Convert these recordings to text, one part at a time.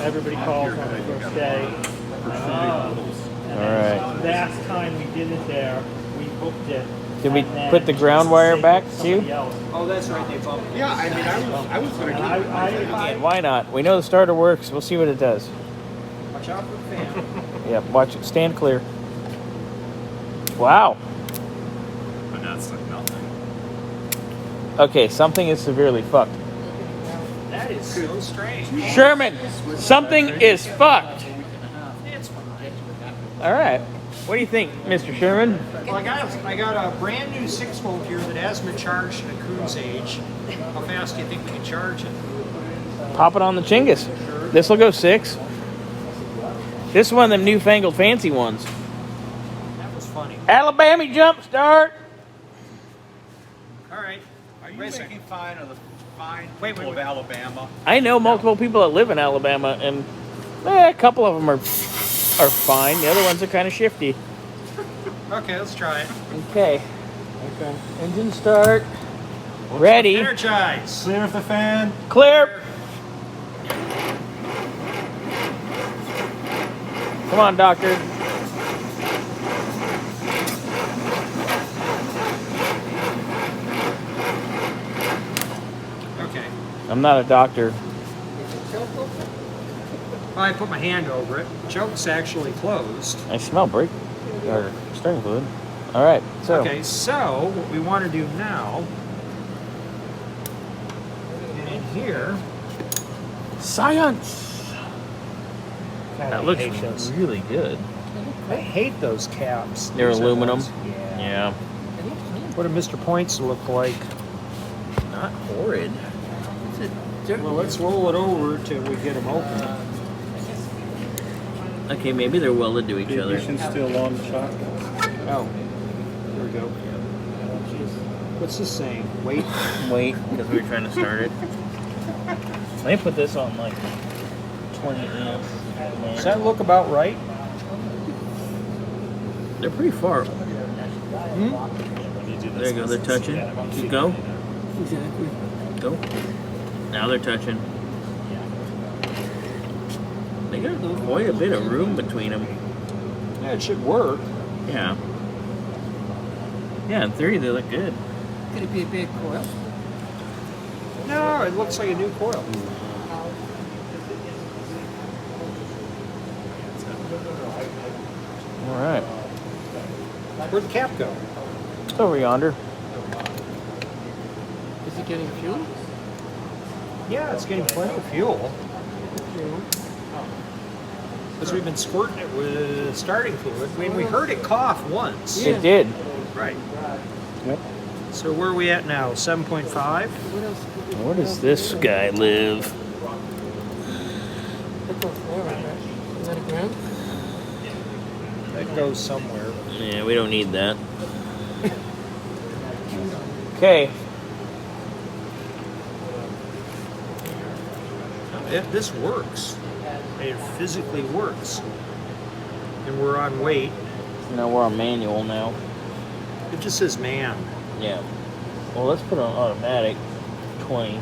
everybody calls on the first day. Alright. Last time we did it there, we booked it. Did we put the ground wire back too? Oh, that's right, they bumped it. Yeah, I mean, I was going to And why not? We know the starter works. We'll see what it does. Watch out for the fan. Yep, watch it. Stand clear. Wow. But that's like nothing. Okay, something is severely fucked. That is so strange. Sherman, something is fucked. It's fine. All right. What do you think, Mr. Sherman? Well, I got a brand new 6-volt here that hasn't been charged in a cruise age. How fast do you think we can charge it? Pop it on the Chingus. This will go 6. This is one of them newfangled fancy ones. That was funny. Alabama jump start. All right. Are you making fine of the fine Wait, people of Alabama? I know multiple people that live in Alabama, and a couple of them are fine. The other ones are kind of shifty. Okay, let's try it. Okay. Engine start. Ready. Energize. Clear of the fan. Clear. Come on, doctor. Okay. I'm not a doctor. Well, I put my hand over it. Choke's actually closed. I smell brake or steering fluid. All right. So. Okay, so what we want to do now, and in here, Science. That looks those. really good. I hate those caps. They're These are aluminum. those- Yeah. Yeah. What do Mr. Points look like? Not horrid. Well, let's roll it over till we get them open. Okay, maybe they're welded to each other. still on the shotgun. Oh, there we go. What's this saying? Wait. Wait, because we were trying to start it. Let me put this on like 20 amps. Does that look about right? They're pretty far. There you go, they're touching. Just go. Exactly. Go. Now they're touching. They got quite a bit of room between them. Yeah, it should work. Yeah. Yeah, in theory they look good. Could it be a big coil? No, it looks like a new coil. All right. Where'd the cap go? It's over yonder. Is it getting fuel? Yeah, it's getting plenty of fuel. Because we've been squirting it with starting fluid. I mean, we heard it cough once. Yeah. It did. Right. Yep. So where are we at now? 7.5? What else? Where does this guy live? That goes there, right? Is that a ground? That goes somewhere. Yeah, we don't need that. Okay. This works. It physically works. And we're on weight. Now we're on manual now. It just says man. Yeah. Well, let's put on automatic 20.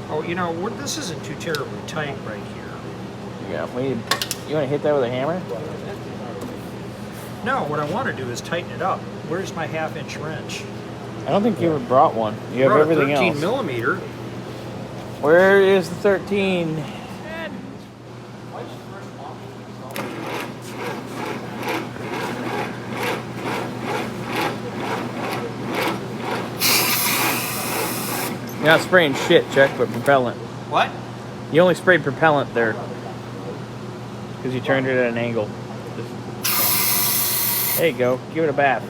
Oh, you know, this isn't too terribly tight right here. Yeah. You want to hit that with a hammer? No, what I want to do is tighten it up. Where's my 1/2-inch wrench? I don't think you ever brought one. You have Brought a everything 13 else. millimeter. Where is the 13? You're not spraying shit, Chuck, but propellant. What? You only sprayed propellant there. Because you turned it at an angle. There you go. Give it a bath.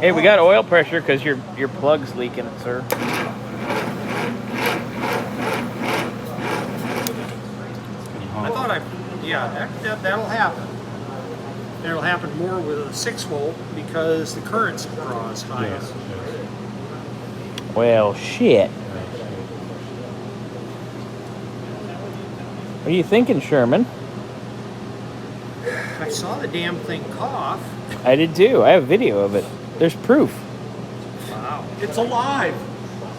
Hey, we got oil pressure because your plug's leaking, sir. I thought yeah, that'll happen. It'll happen more with a 6-volt because the currents draws higher. Well, shit. What are you thinking, Sherman? I saw the damn thing cough. I did too. I have video of it. There's proof. Wow. It's alive.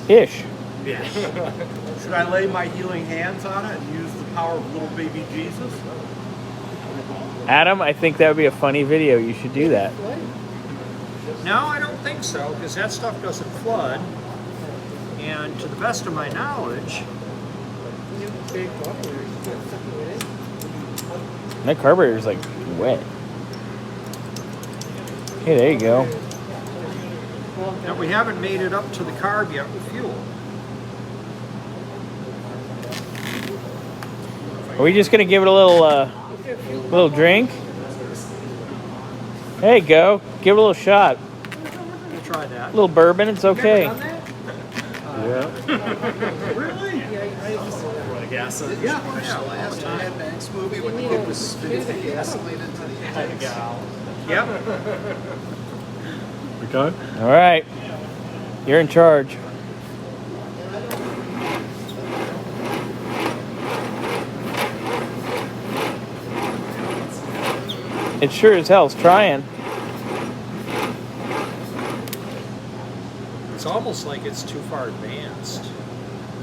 Ish. Should I lay my healing hands on it and use the power of little baby Jesus? Adam, I think that would be a funny video. You should do that. No, I don't think so, because that stuff doesn't flood. And to the best of my knowledge, That carburetor's like wet. Hey, there you go. now we haven't made it up to the carb yet with fuel. Are we just gonna give it a little drink? There you go. Give it a little shot. We'll try that. A little bourbon. It's okay. Never done that? Really? Last Mad Max movie when the kid was spitting the gasoline into the tanks. Yep. Okay. All right. You're in charge. It sure as hell's trying. It's almost like it's too far advanced.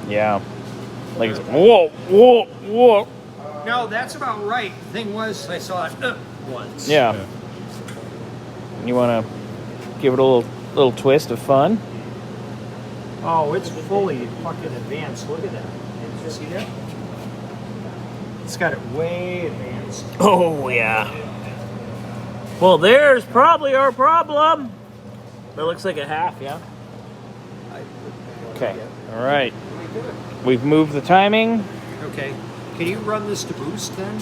Yeah. Like it's whoa, whoa, whoa. No, that's about right. The thing was, I saw it once. Yeah. You want to give it a little twist of fun? Oh, it's fully fucking advanced. Look at that. You see that? It's got it way advanced. Oh yeah. Well, there's probably our problem. That looks like a half, yeah. Okay. All right. We've moved the timing. Okay. Can you run this to boost then?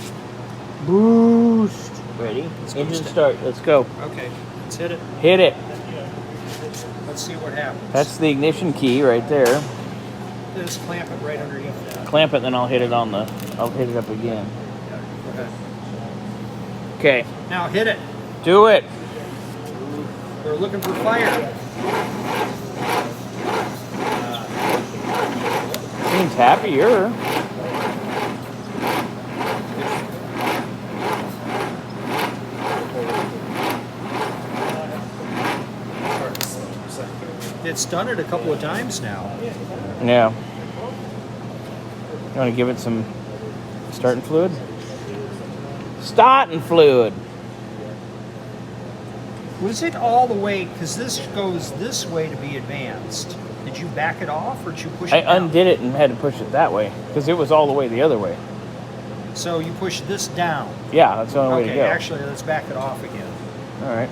Boost. Ready? Engine boost it. start. Let's go. Okay. Let's hit it. Hit it. Let's see what happens. That's the ignition key right there. Just clamp it right underneath that. Clamp it, then I'll hit it on the. I'll hit it up again. Okay. Okay. Now hit it. Do it. We're looking for fire. Seems happier. It's done it a couple of times now. Yeah. You want to give it some starting fluid? Starting fluid. Was it all the way, because this goes this way to be advanced. Did you back it off or did you push it I down? undid it and had to push it that way because it was all the way the other way. So you push this down. Yeah, that's the only way Okay, to go. actually, let's back it off again. All right.